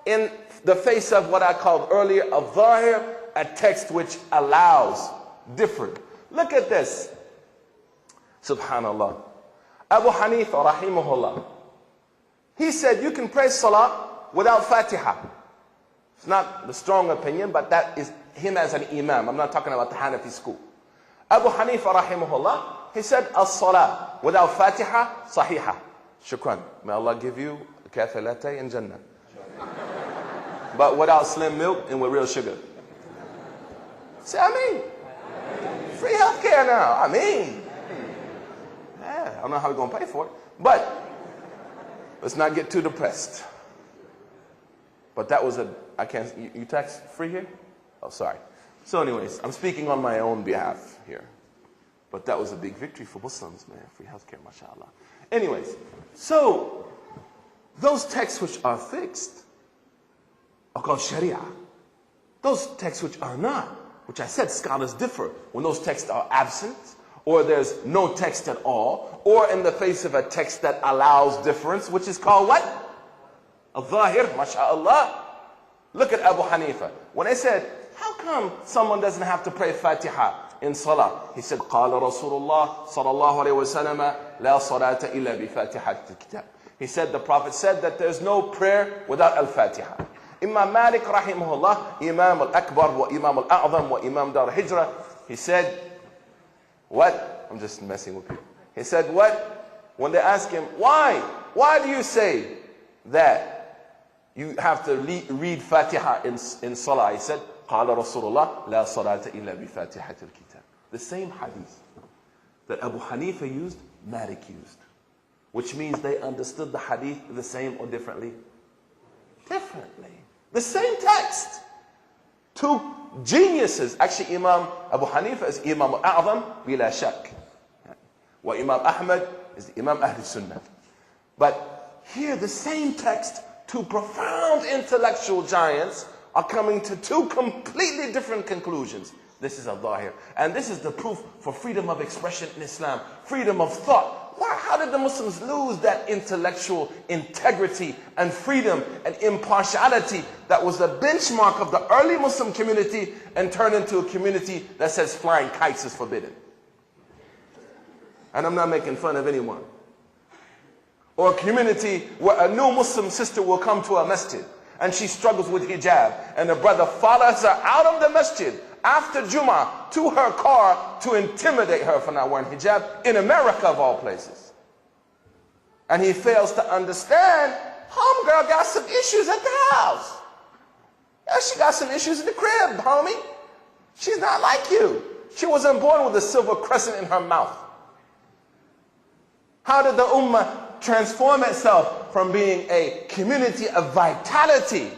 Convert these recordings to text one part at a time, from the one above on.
in the face of what I called earlier a zahir, a text which allows different. Look at this. Subhanallah. Abu Hanifa rahimahullah, he said you can pray salah without Fatiha. It's not the strong opinion, but that is him as an imam. I'm not talking about the Hanafi school. Abu Hanifa rahimahullah, he said as-salah without Fatiha sahiha. Shukran. May Allah give you a cafe latte in Jannah. But without slim milk and with real sugar. See, I mean, free healthcare now. I mean, yeah, I don't know how we're going to pay for it. But let's not get too depressed. But that was I can't, you tax free here? Oh, sorry. So anyways, I'm speaking on my own behalf here. But that was a big victory for Muslims, man. Free healthcare, mashallah. Anyways, so those texts which are fixed are called Sharia. Those texts which are not, which I said scholars differ, when those texts are absent, or there's no text at all, or in the face of a text that allows difference, which is called what? Al-Zahir, mashallah. Look at Abu Hanifa. When I said, how come someone doesn't have to pray Fatiha in Salah? He said, قال رسول الله صلى الله عليه وسلم لا صلاة إلا بفاتحة الكتاب. He said, the Prophet said that there's no prayer without Al-Fatiha. Imam Malik rahimahullah, Imam al-Akbar wa Imam al-A'zam wa Imam Dar Hijrah, he said, what? I'm just messing with people. He said, what? When they ask him, why? Why do you say that you have to read Fatiha in Salah? He said, قال رسول الله لا صلاة إلا بفاتحة الكتاب. The same hadith that Abu Hanifa used, Malik used. Which means they understood the hadith the same or differently? Differently. The same text. Two geniuses. Actually, Imam Abu Hanifa is Imam al-A'zam bila shak. Wa Imam Ahmad is Imam Ahl Sunnah. But here the same text, two profound intellectual giants are coming to two completely different conclusions. This is al-Zahir. And this is the proof for freedom of expression in Islam. Freedom of thought. Why? How did the Muslims lose that intellectual integrity and freedom and impartiality that was the benchmark of the early Muslim community and turn into a community that says flying kites is forbidden? And I'm not making fun of anyone. Or a community where a new Muslim sister will come to a masjid and she struggles with hijab and the brother follows her out of the masjid after Jummah to her car to intimidate her for not wearing hijab in America of all places. And he fails to understand, homegirl got some issues at the house. Yeah, she got some issues in the crib, homie. She's not like you. She wasn't born with a silver crescent in her mouth. How did the ummah transform itself from being a community of vitality,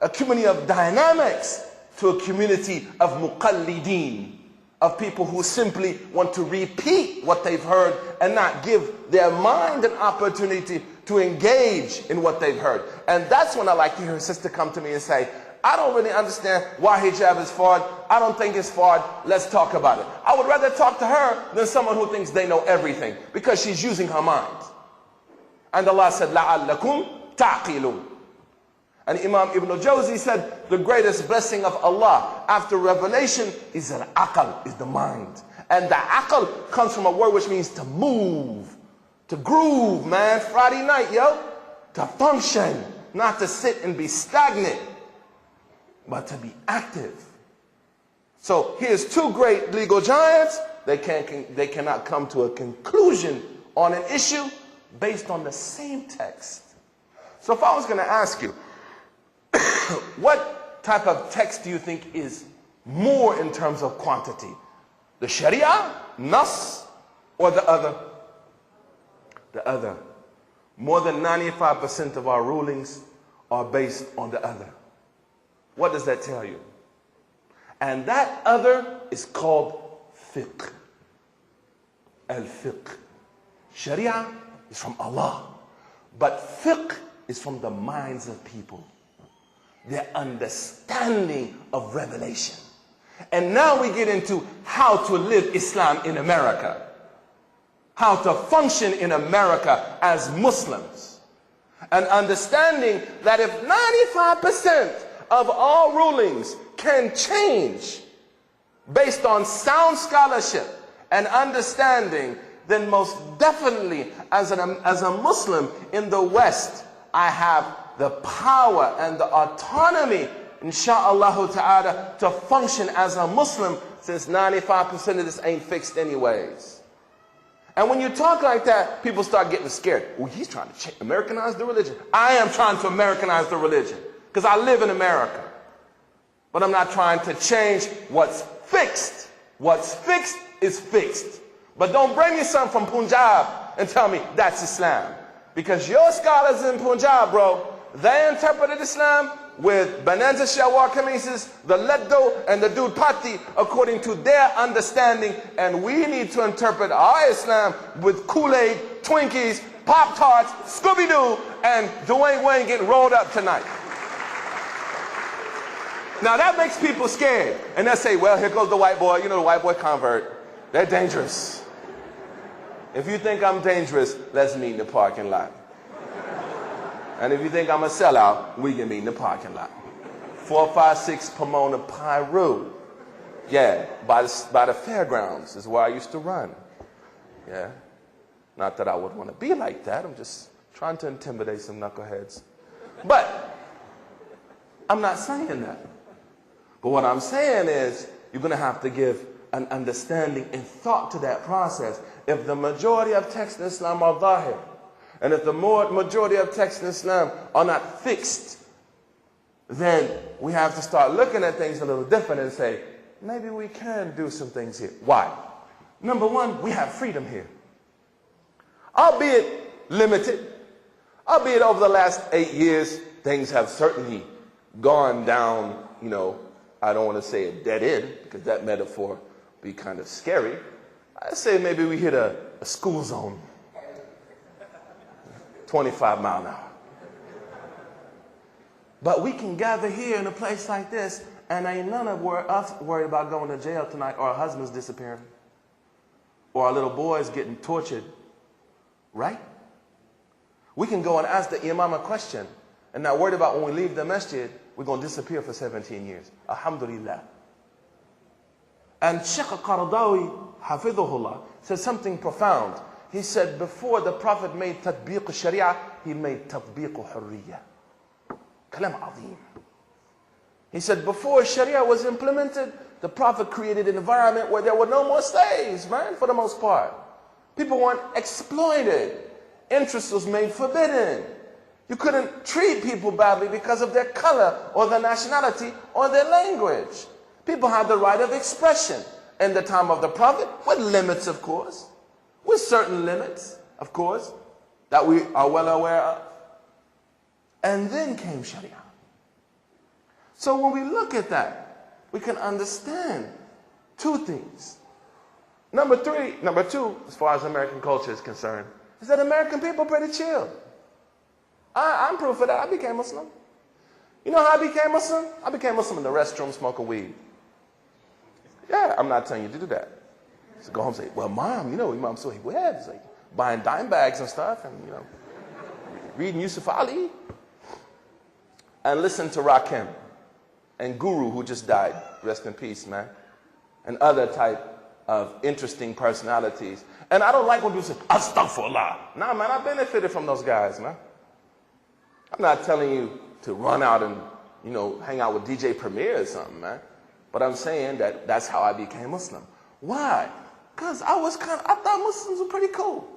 a community of dynamics, to a community of muqallideen, of people who simply want to repeat what they've heard and not give their mind an opportunity to engage in what they've heard? And that's when I like to hear a sister come to me and say, I don't really understand why hijab is fard. I don't think it's fard. Let's talk about it. I would rather talk to her than someone who thinks they know everything, because she's using her mind. And Allah said, لَعَلَّكُمْ تَعْقِلُونَ. And Imam Ibn Jawzi said, the greatest blessing of Allah after revelation is al-aql, is the mind. And the aql comes from a word which means to move, to groove, man. Friday night, yo. To function, not to sit and be stagnant, but to be active. So here's two great legal giants. They cannot come to a conclusion on an issue based on the same text. So if I was going to ask you, what type of text do you think is more in terms of quantity? The Sharia, Nas, or the other? The other. More than 95% of our rulings are based on the other. What does that tell you? And that other is called fiqh. Al-fiqh. Sharia is from Allah, but fiqh is from the minds of people, their understanding of revelation. And now we get into how to live Islam in America, how to function in America as Muslims. And understanding that if 95% of all rulings can change based on sound scholarship and understanding, then most definitely as a Muslim in the West, I have the power and the autonomy, insha'Allah ta'ala, to function as a Muslim, since 95% of this ain't fixed anyways. And when you talk like that, people start getting scared. Well, he's trying to Americanize the religion. I am trying to Americanize the religion because I live in America. But I'm not trying to change what's fixed. What's fixed is fixed. But don't bring me something from Punjab and tell me that's Islam. Because your scholars in Punjab, bro, they interpreted Islam with Bonanza Shalwar Kamises, the Leddo, and the Dood Patti according to their understanding. And we need to interpret our Islam with Kool-Aid, Twinkies, Pop-Tarts, Scooby-Doo, and Dwayne Wayne getting rolled up tonight. Now that makes people scared. And they say, well, here goes the white boy. You know, the white boy convert. They're dangerous. If you think I'm dangerous, let's meet in the parking lot. And if you think I'm a sellout, we can meet in the parking lot. 456 Pomona Piru. Yeah, by the fairgrounds is where I used to run. Yeah. Not that I would want to be like that. I'm just trying to intimidate some knuckleheads. But I'm not saying that. But what I'm saying is you're going to have to give an understanding and thought to that process. If the majority of texts in Islam are zahir, and if the majority of texts in Islam are not fixed, then we have to start looking at things a little different and say, maybe we can do some things here. Why? Number one, we have freedom here. Albeit limited, albeit over the last 8 years, things have certainly gone down, you know, I don't want to say a dead end, because that metaphor be kind of scary. I say maybe we hit a school zone, 25 mile an hour. But we can gather here in a place like this, and ain't none of us worried about going to jail tonight, or our husbands disappearing, or our little boys getting tortured, right? We can go and ask the imam a question, and not worried about when we leave the masjid, we're going to disappear for 17 years. Alhamdulillah. And Sheikh Qaradawi, Hafidhullah, said something profound. He said before the Prophet made tatbiq sharia, he made tatbiq hurriya. Kalam azim. He said before sharia was implemented, the Prophet created an environment where there were no more slaves, man, for the most part. People weren't exploited. Interest was made forbidden. You couldn't treat people badly because of their color or their nationality or their language. People had the right of expression in the time of the Prophet, with limits, of course, with certain limits, of course, that we are well aware of. And then came Sharia. So when we look at that, we can understand two things. Number two, as far as American culture is concerned, is that American people are pretty chill. I'm proof of that. I became Muslim. You know how I became Muslim? I became Muslim in the restroom smoking weed. Yeah, I'm not telling you to do that. So go home and say, well, Mom, you know, Imam Suhaib Webb is like buying dime bags and stuff and, you know, reading Yusuf Ali. And listen to Rakim and Guru, who just died. Rest in peace, man. And other type of interesting personalities. And I don't like when people say, Astaghfirullah. Nah, man, I benefited from those guys, man. I'm not telling you to run out and, you know, hang out with DJ Premier or something, man. But I'm saying that that's how I became Muslim. Why? Because I thought Muslims were pretty cool.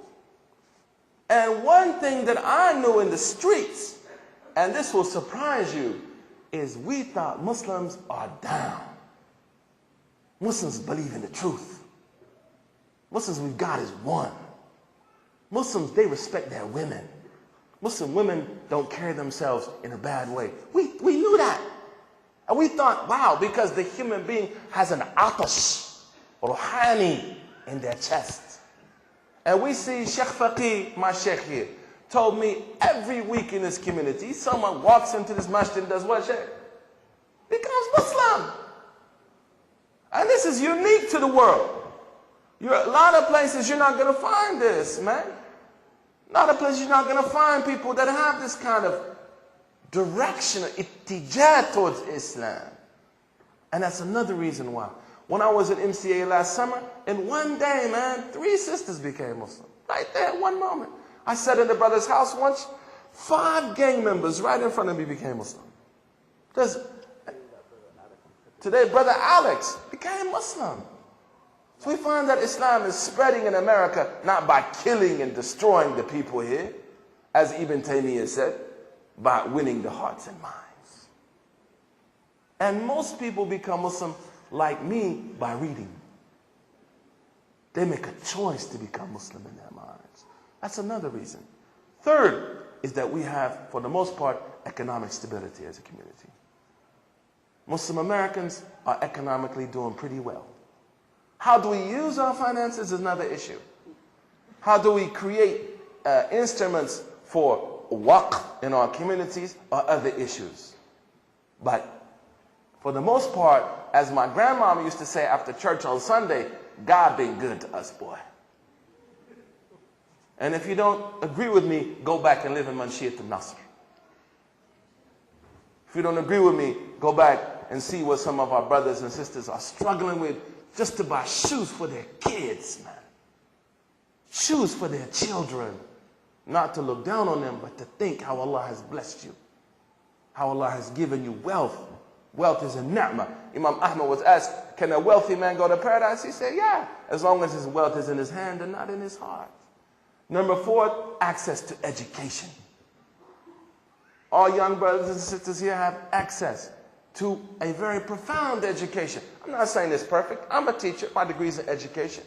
And one thing that I knew in the streets, and this will surprise you, is we thought Muslims are down. Muslims believe in the truth. Muslims believe God is one. Muslims, they respect their women. Muslim women don't carry themselves in a bad way. We knew that. And we thought, wow, because the human being has an atash, ruhani, in their chest. And we see Sheikh Faqih, my sheikh here, told me every week in this community, someone walks into this masjid and does what, sheikh? Becomes Muslim. And this is unique to the world. A lot of places you're not going to find this, man. Not a place you're not going to find people that have this kind of direction, ittijah towards Islam. And that's another reason why. When I was at MCA last summer, in one day, man, 3 sisters became Muslim. Right there at one moment. I sat in the brother's house once, 5 gang members right in front of me became Muslim. Today, Brother Alex became Muslim. So we find that Islam is spreading in America not by killing and destroying the people here, as Ibn Taymiyyah said, by winning the hearts and minds. And most people become Muslim, like me, by reading. They make a choice to become Muslim in their minds. That's another reason. Third is that we have, for the most part, economic stability as a community. Muslim Americans are economically doing pretty well. How do we use our finances is another issue. How do we create instruments for waqf in our communities are other issues. But for the most part, as my grandmama used to say after church on Sunday, God been good to us, boy. And if you don't agree with me, go back and live in Manshiat al-Nasr. If you don't agree with me, go back and see what some of our brothers and sisters are struggling with just to buy shoes for their kids, man. Shoes for their children. Not to look down on them, but to think how Allah has blessed you. How Allah has given you wealth. Wealth is a ni'mah. Imam Ahmad was asked, can a wealthy man go to paradise? He said, yeah, as long as his wealth is in his hand and not in his heart. Number 4, access to education. All young brothers and sisters here have access to a very profound education. I'm not saying it's perfect. I'm a teacher. My degree is in education.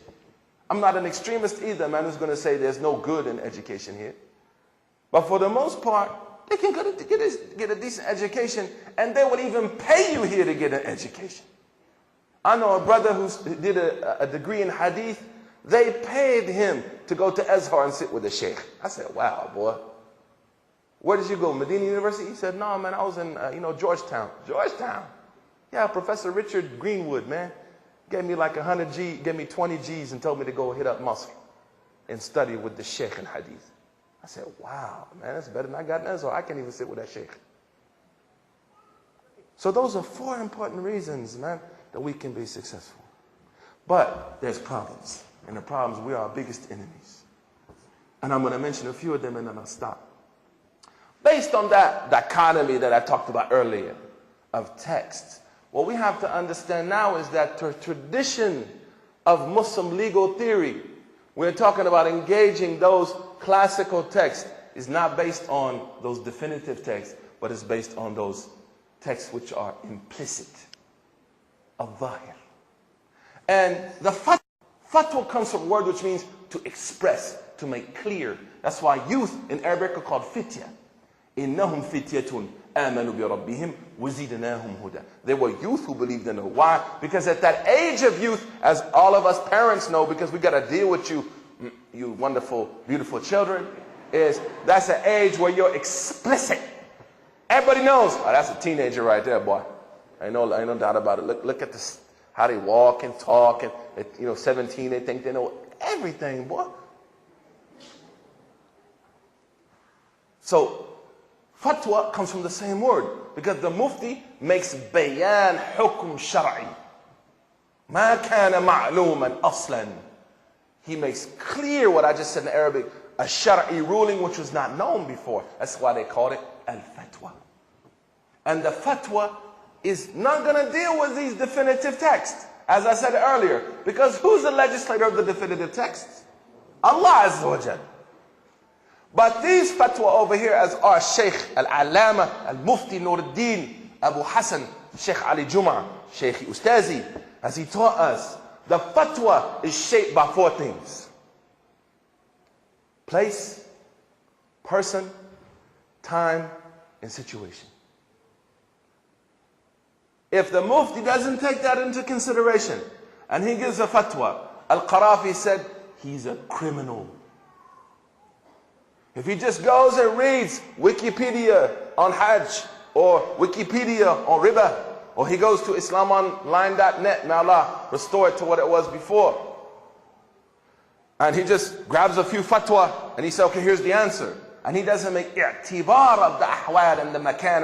I'm not an extremist either, man, who's going to say there's no good in education here. But for the most part, they can get a decent education, and they will even pay you here to get an education. I know a brother who did a degree in hadith. They paid him to go to Azhar and sit with the sheikh. I said, wow, boy. Where did you go, Medina University? He said, no, man, I was in, Georgetown. Georgetown? Yeah, Professor Richard Greenwood, man. Gave me like 100 G, gave me 20 G's and told me to go hit up Masr and study with the sheikh in hadith. I said, wow, man, that's better than I got in Azhar. I can't even sit with that sheikh. So those are 4 important reasons, man, that we can be successful. But there's problems. And the problems, we are our biggest enemies. And I'm going to mention a few of them and then I'll stop. Based on that dichotomy that I talked about earlier of texts, what we have to understand now is that the tradition of Muslim legal theory, we're talking about engaging those classical texts, is not based on those definitive texts, but is based on those texts which are implicit, al-zahir. And the fatwa comes from a word which means to express, to make clear. That's why youth in Arabic are called fitya. إِنَّهُمْ فِتْيَةٌ آمَنُوا بِرَبِّهِمْ وَزِدْنَاهُمْ هُدًى. They were youth who believed in her. Why? Because at that age of youth, as all of us parents know, because we got to deal with you, you wonderful, beautiful children, that's an age where you're explicit. Everybody knows, oh, that's a teenager right there, boy. Ain't no doubt about it. Look at this, how they walk and talk, and 17, they think they know everything, boy. So fatwa comes from the same word, because the mufti makes bayan hukm shar'i. Ma kana ma'luman aslan. He makes clear what I just said in Arabic, a shar'i ruling which was not known before. That's why they called it al-fatwa. And the fatwa is not going to deal with these definitive texts, as I said earlier, because who's the legislator of the definitive texts? Allah Azza wa Jal. But these fatwa over here, as our Shaykh Al-Allama, Al-Mufti Nuruddin, Abu Hassan, Shaykh Ali Jum'ah, Shaykh Ustazi, as he taught us, the fatwa is shaped by 4 things. Place, person, time, and situation. If the Mufti doesn't take that into consideration, and he gives a fatwa, Al-Qarafi said, he's a criminal. If he just goes and reads Wikipedia on Hajj, or Wikipedia on Riba, or he goes to islamonline.net, may Allah restore it to what it was before, and he just grabs a few fatwa and he says, okay, here's the answer. And he doesn't make i'tibar of the ahwal and the makan.